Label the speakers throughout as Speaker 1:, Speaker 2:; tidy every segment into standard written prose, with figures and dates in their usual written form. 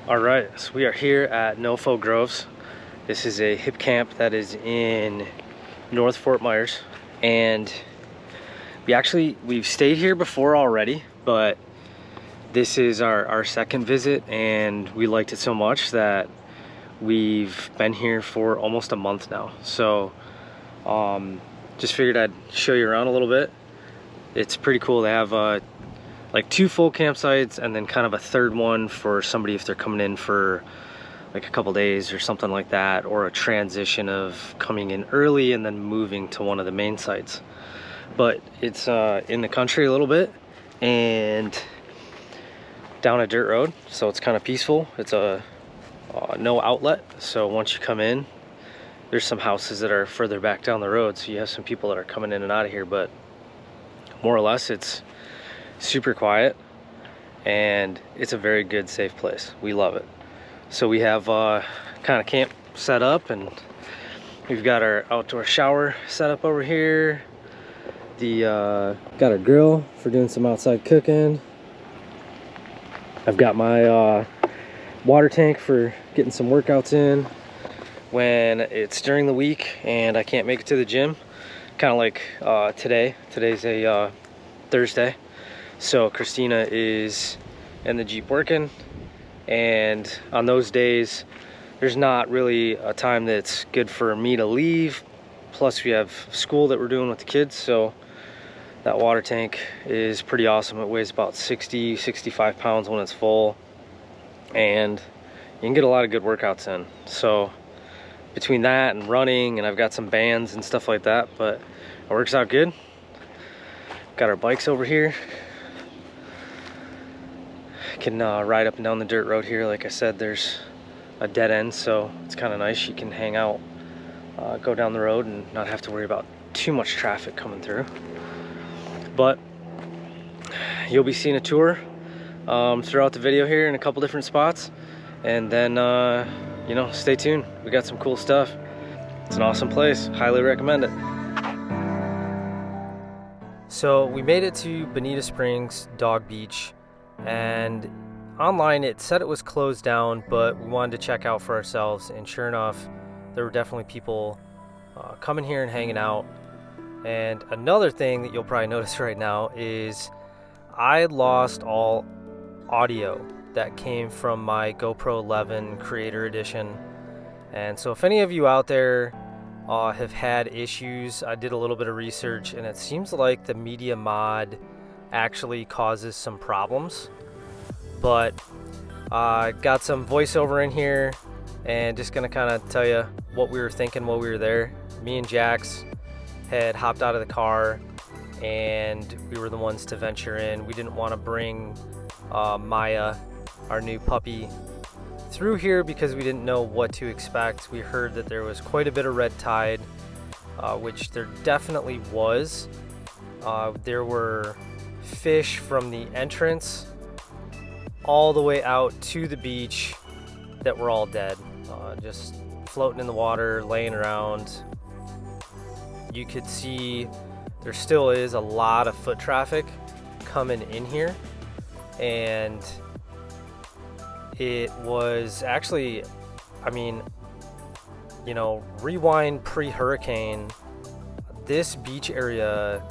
Speaker 1: All right, so we are here at NOFO Groves. This is a hip camp that is in North Fort Myers, and we've stayed here before already, but this is our second visit, and we liked it so much that we've been here for almost a month now. So just figured I'd show you around a little bit. It's pretty cool. They have like 2 full campsites and then kind of a third one for somebody if they're coming in for like a couple days or something like that, or a transition of coming in early and then moving to one of the main sites. But it's in the country a little bit and down a dirt road, so it's kind of peaceful. It's a no outlet, so once you come in, there's some houses that are further back down the road, so you have some people that are coming in and out of here, but more or less it's super quiet and it's a very good, safe place. We love it. So we have kind of camp set up, and we've got our outdoor shower set up over here. Got a grill for doing some outside cooking. I've got my water tank for getting some workouts in when it's during the week and I can't make it to the gym, kind of like today. Today's a Thursday, so Christina is in the Jeep working, and on those days there's not really a time that's good for me to leave. Plus we have school that we're doing with the kids, so that water tank is pretty awesome. It weighs about 65 pounds when it's full, and you can get a lot of good workouts in. So between that and running, and I've got some bands and stuff like that, but it works out good. Got our bikes over here. Can ride up and down the dirt road here. Like I said, there's a dead end, so it's kind of nice. You can hang out, go down the road and not have to worry about too much traffic coming through. But you'll be seeing a tour throughout the video here in a couple different spots, and then you know, stay tuned. We got some cool stuff. It's an awesome place. Highly recommend it. So we made it to Bonita Springs Dog Beach, and online it said it was closed down, but we wanted to check out for ourselves, and sure enough there were definitely people coming here and hanging out. And another thing that you'll probably notice right now is I lost all audio that came from my GoPro 11 Creator Edition. And so if any of you out there have had issues, I did a little bit of research, and it seems like the media mod actually causes some problems. But got some voiceover in here, and just gonna kind of tell you what we were thinking while we were there. Me and Jax had hopped out of the car, and we were the ones to venture in. We didn't want to bring Maya, our new puppy, through here because we didn't know what to expect. We heard that there was quite a bit of red tide, which there definitely was. There were fish from the entrance all the way out to the beach that were all dead, just floating in the water, laying around. You could see there still is a lot of foot traffic coming in here, and it was actually, I mean, you know, rewind pre-hurricane, this beach area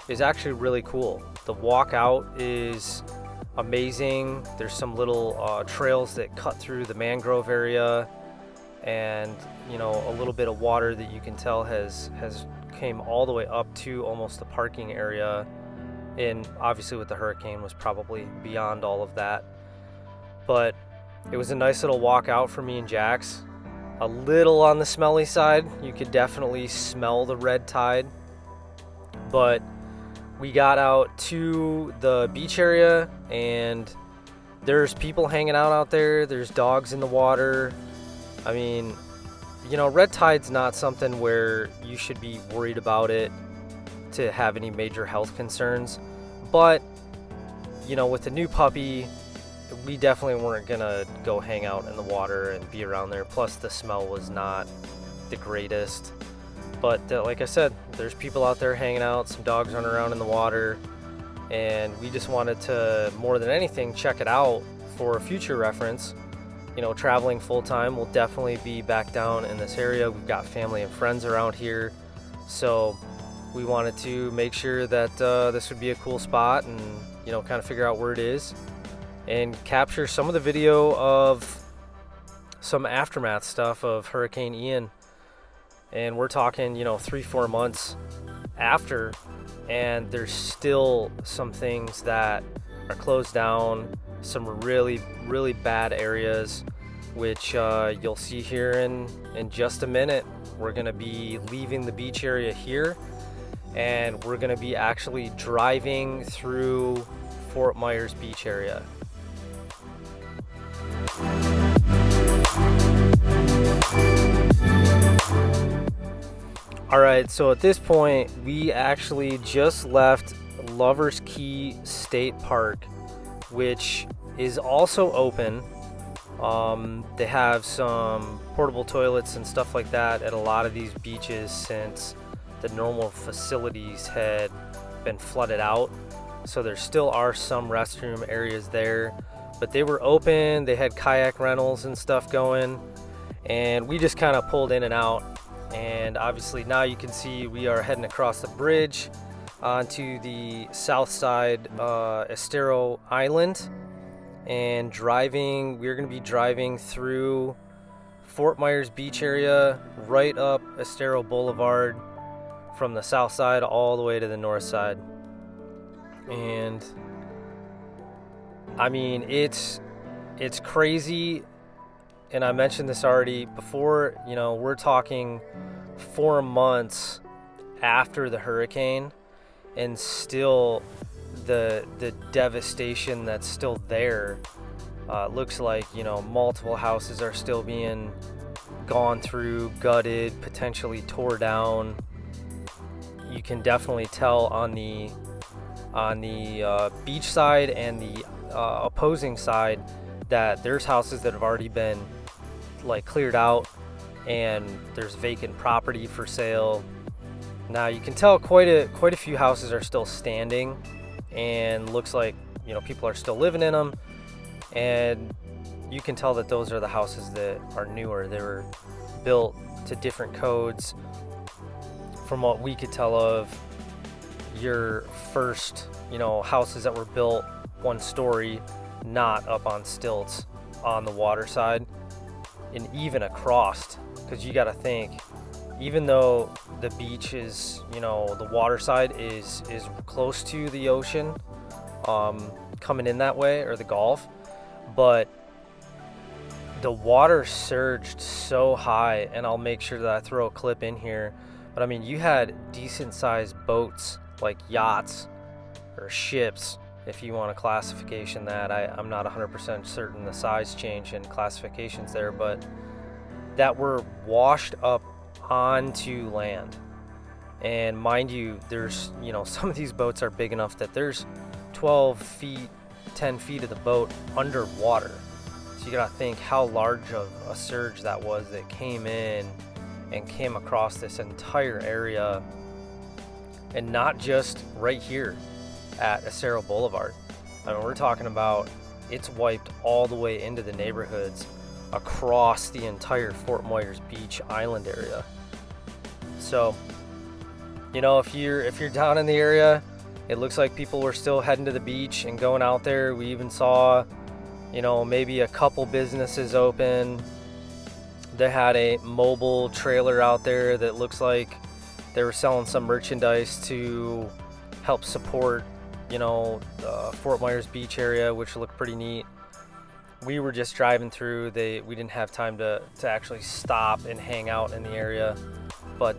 Speaker 1: is actually really cool. The walkout is amazing. There's some little trails that cut through the mangrove area, and you know, a little bit of water that you can tell has came all the way up to almost the parking area, and obviously with the hurricane was probably beyond all of that. But it was a nice little walk out for me and Jax. A little on the smelly side. You could definitely smell the red tide, but we got out to the beach area, and there's people hanging out there. There's dogs in the water. I mean, you know, red tide's not something where you should be worried about it to have any major health concerns. But, you know, with the new puppy, we definitely weren't gonna go hang out in the water and be around there. Plus the smell was not the greatest. But like I said, there's people out there hanging out, some dogs running around in the water, and we just wanted to, more than anything, check it out for future reference. traveling full time, we'll definitely be back down in this area. We've got family and friends around here, so we wanted to make sure that this would be a cool spot, and kind of figure out where it is and capture some of the video of some aftermath stuff of Hurricane Ian. And we're talking 3-4 months after, and there's still some things that are closed down, some really bad areas, which you'll see here in just a minute. We're gonna be leaving the beach area here, and we're gonna be actually driving through Fort Myers beach area. Alright, so at this point we actually just left Lover's Key State Park, which is also open. They have some portable toilets and stuff like that at a lot of these beaches since the normal facilities had been flooded out. So there still are some restroom areas there, but they were open. They had kayak rentals and stuff going, and we just kind of pulled in and out. And obviously now you can see we are heading across the bridge onto the south side Estero Island, and we're going to be driving through Fort Myers beach area, right up Estero Boulevard from the south side all the way to the north side. And I mean, it's crazy, and I mentioned this already before, we're talking 4 months after the hurricane, and still the devastation that's still there. Looks like multiple houses are still being gone through, gutted, potentially tore down. You can definitely tell on the beach side and the opposing side that there's houses that have already been cleared out, and there's vacant property for sale. Now you can tell quite a few houses are still standing, and looks like people are still living in them, and you can tell that those are the houses that are newer. They were built to different codes. From what we could tell of your first houses that were built 1 story, not up on stilts on the water side, and even across, because you got to think, even though the beach is the water side is close to the ocean, coming in that way, or the Gulf, but the water surged so high, and I'll make sure that I throw a clip in here, but I mean, you had decent sized boats, like yachts or ships, if you want a classification that. I'm not 100% certain the size change and classifications there, but that were washed up onto land. And mind you, there's some of these boats are big enough that there's 12 feet, 10 feet of the boat underwater. So you gotta think how large of a surge that was that came in and came across this entire area, and not just right here at Estero Boulevard. I mean, we're talking about it's wiped all the way into the neighborhoods across the entire Fort Myers Beach Island area. So, if you're down in the area, it looks like people were still heading to the beach and going out there. We even saw, maybe a couple businesses open. They had a mobile trailer out there that looks like they were selling some merchandise to help support, the Fort Myers Beach area, which looked pretty neat. We were just driving through. We didn't have time to actually stop and hang out in the area, but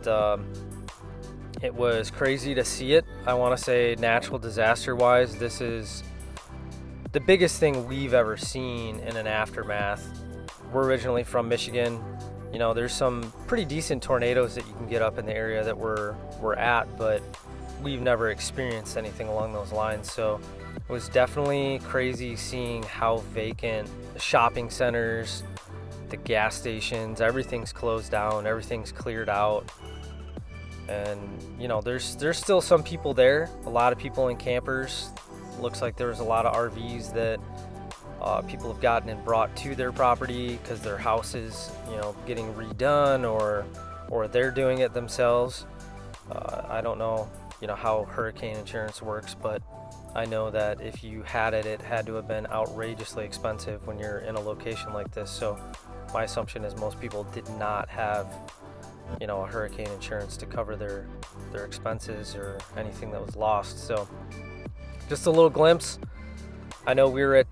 Speaker 1: it was crazy to see it. I want to say, natural disaster wise, this is the biggest thing we've ever seen in an aftermath. We're originally from Michigan. There's some pretty decent tornadoes that you can get up in the area that we're at, but we've never experienced anything along those lines. So it was definitely crazy seeing how vacant the shopping centers, the gas stations, everything's closed down, everything's cleared out. And there's still some people there, a lot of people in campers. Looks like there was a lot of RVs that people have gotten and brought to their property because their house is, getting redone, or they're doing it themselves. I don't know, how hurricane insurance works, but I know that if you had it, it had to have been outrageously expensive when you're in a location like this. So my assumption is most people did not have, a hurricane insurance to cover their expenses or anything that was lost. So just a little glimpse. I know we were at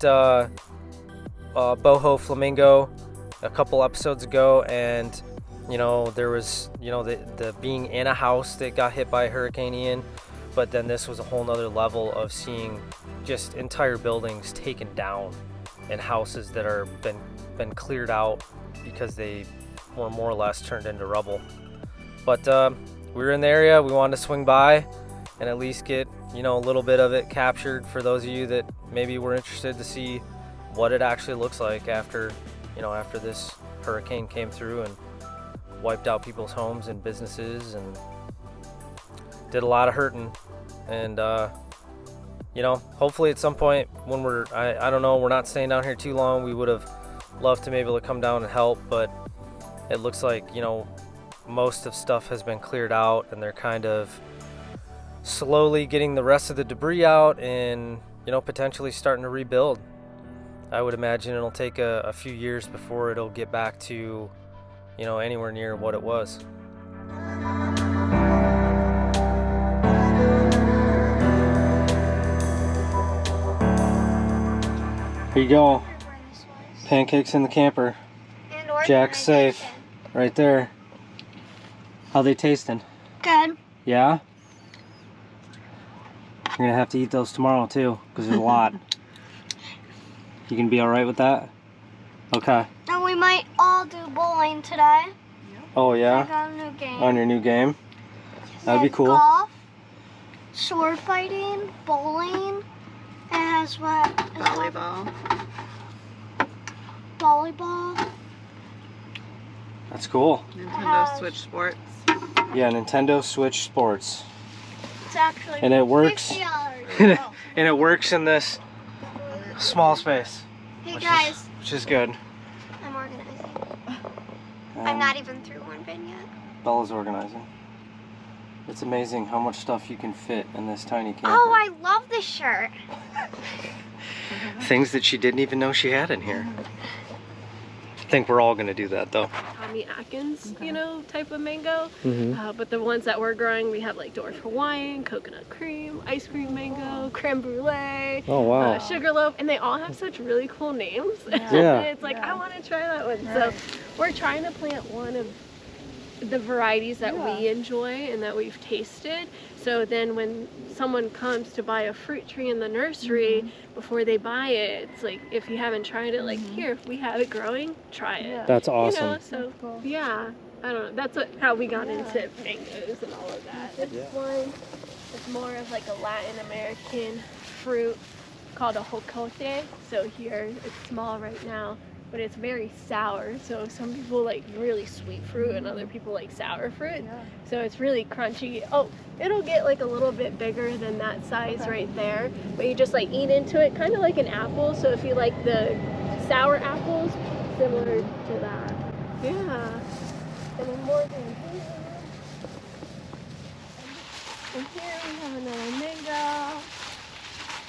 Speaker 1: Boho Flamingo a couple episodes ago, and there was the being in a house that got hit by Hurricane Ian, but then this was a whole nother level of seeing just entire buildings taken down and houses that are been cleared out because they were more or less turned into rubble. But we were in the area. We wanted to swing by and at least get a little bit of it captured for those of you that maybe were interested to see what it actually looks like after after this hurricane came through and wiped out people's homes and businesses and did a lot of hurting. And hopefully at some point when I don't know, we're not staying down here too long. We would have loved to be able to come down and help, but it looks like most of stuff has been cleared out, and they're kind of slowly getting the rest of the debris out and potentially starting to rebuild. I would imagine it'll take a few years before it'll get back to anywhere near what it was. Here you go. Pancakes in the camper. Jack's safe. Right there. How they tasting?
Speaker 2: Good.
Speaker 1: Yeah? You're gonna have to eat those tomorrow too, because there's a lot. You can be alright with that? Okay.
Speaker 2: And we might all do bowling today.
Speaker 1: Oh yeah?
Speaker 2: I got a new game.
Speaker 1: On your new game? That'd be cool.
Speaker 2: Golf, sword fighting, bowling. It has what?
Speaker 3: Volleyball.
Speaker 2: Volleyball.
Speaker 1: That's cool.
Speaker 3: Nintendo Switch Sports.
Speaker 1: Yeah, Nintendo Switch Sports.
Speaker 2: It's actually
Speaker 1: And it works.
Speaker 2: $50.
Speaker 1: And it works in this small space.
Speaker 2: Hey guys.
Speaker 1: Which is good.
Speaker 2: I'm organizing. I'm not even through one bin yet.
Speaker 1: Bella's organizing. It's amazing how much stuff you can fit in this tiny camper.
Speaker 2: Oh, I love this shirt.
Speaker 1: Things that she didn't even know she had in here. I think we're all gonna do that though.
Speaker 4: Tommy Atkins, type of mango.
Speaker 1: Mm-hmm.
Speaker 4: But the ones that we're growing, we have like Dwarf Hawaiian, coconut cream, ice cream mango, creme brulee,
Speaker 1: Oh wow.
Speaker 4: sugarloaf, and they all have such really cool names.
Speaker 1: Yeah.
Speaker 4: It's like, I want to try that one. So we're trying to plant one of the varieties that we enjoy and that we've tasted. So then when someone comes to buy a fruit tree in the nursery, before they buy it, it's like, if you haven't tried it, like, here, if we have it growing, try it.
Speaker 1: That's awesome.
Speaker 4: So yeah, I don't know. That's how we got into mangoes and all of that. This one is more of like a Latin American fruit called a jocote. So here it's small right now, but it's very sour. So some people like really sweet fruit and other people like sour fruit. So it's really crunchy. Oh, it'll get like a little bit bigger than that size right there, but you just like eat into it, kind of like an apple. So if you like the sour apples, similar to that. Yeah. And then more than here. And here we have another mango.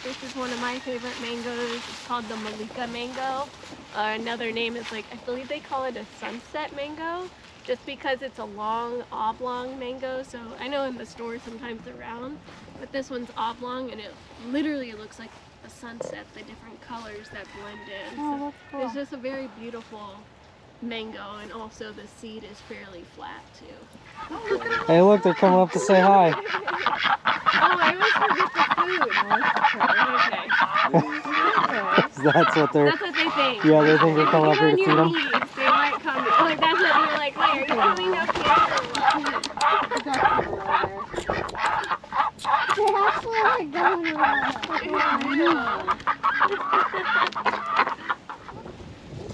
Speaker 4: This is one of my favorite mangoes. It's called the Malika mango. Another name is I believe they call it a sunset mango, just because it's a long oblong mango. So I know in the store sometimes they're round, but this one's oblong and it literally looks like a sunset, the different colors that blend in. So it's just a very beautiful mango, and also the seed is fairly flat too.
Speaker 1: Hey look, they're coming up to say hi.
Speaker 4: Oh, I always forget the food. Okay.
Speaker 1: That's what
Speaker 4: they think.
Speaker 1: Yeah, they think we're coming up here to feed them.
Speaker 4: They might come. Like, that's what you're like, wait, are you coming up here?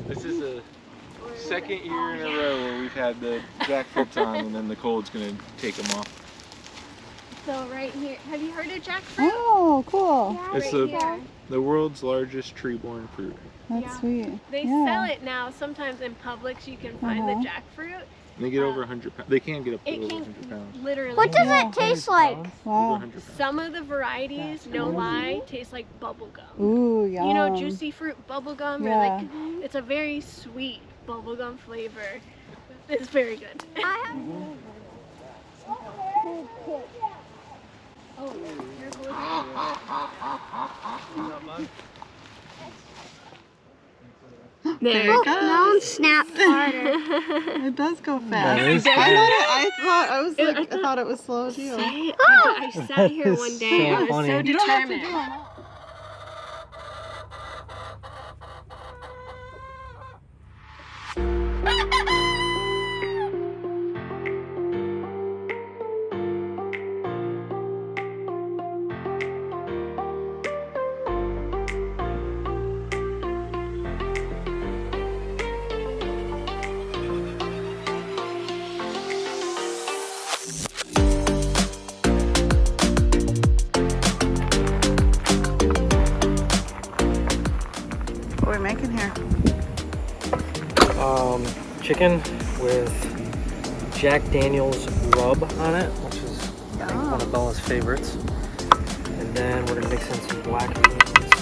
Speaker 5: This is the second year in a row where we've had the jackfruits on, and then the cold's gonna take them off.
Speaker 4: So right here, have you heard of jackfruit?
Speaker 6: Oh, cool.
Speaker 4: Yeah,
Speaker 5: It's
Speaker 4: right here.
Speaker 5: the world's largest tree-borne fruit.
Speaker 6: That's sweet.
Speaker 4: They sell it now. Sometimes in Publix you can find the jackfruit.
Speaker 5: They get over 100 pounds. They can get up to
Speaker 4: It
Speaker 5: over
Speaker 4: can
Speaker 5: 100 pounds.
Speaker 4: literally.
Speaker 2: What does it taste like?
Speaker 5: Over
Speaker 6: Wow.
Speaker 5: 100 pounds.
Speaker 4: Some of the varieties, no lie, taste like bubble gum.
Speaker 6: Ooh, yum.
Speaker 4: You know, juicy fruit bubble gum, or
Speaker 6: Yeah.
Speaker 4: like it's a very sweet bubble gum flavor. It's very good.
Speaker 2: I have.
Speaker 4: There you go.
Speaker 2: No, snap harder.
Speaker 6: It does go fast.
Speaker 1: That is
Speaker 6: I thought it was slow too.
Speaker 4: I sat here one day.
Speaker 1: So
Speaker 4: I was
Speaker 1: funny.
Speaker 4: so
Speaker 6: You don't have to
Speaker 4: determined.
Speaker 6: do it. What are we making here?
Speaker 1: Chicken with Jack Daniel's rub on it, which is I think one of Bella's favorites. And then we're gonna mix in some black beans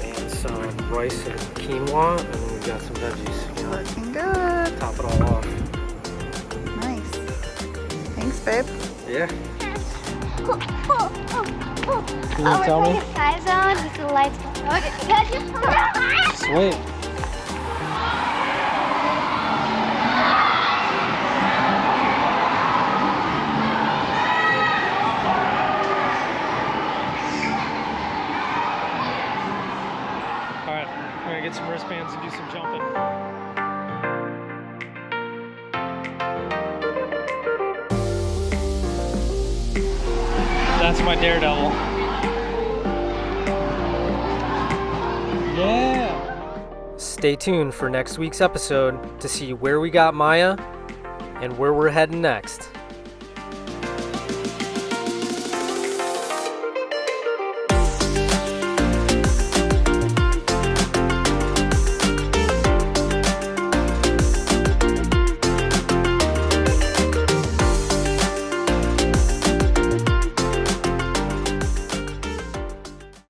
Speaker 1: and some rice and quinoa, and then we've got some veggies. You know,
Speaker 6: Looking good.
Speaker 1: top it all off.
Speaker 6: Nice. Thanks, babe.
Speaker 1: Yeah.
Speaker 2: Oh, we're playing a Sky Zone with the lights going. Okay,
Speaker 1: Sweet. Alright, we're gonna get some wristbands and do some jumping. That's my Daredevil. Yeah! Stay tuned for next week's episode to see where we got Maya and where we're heading next.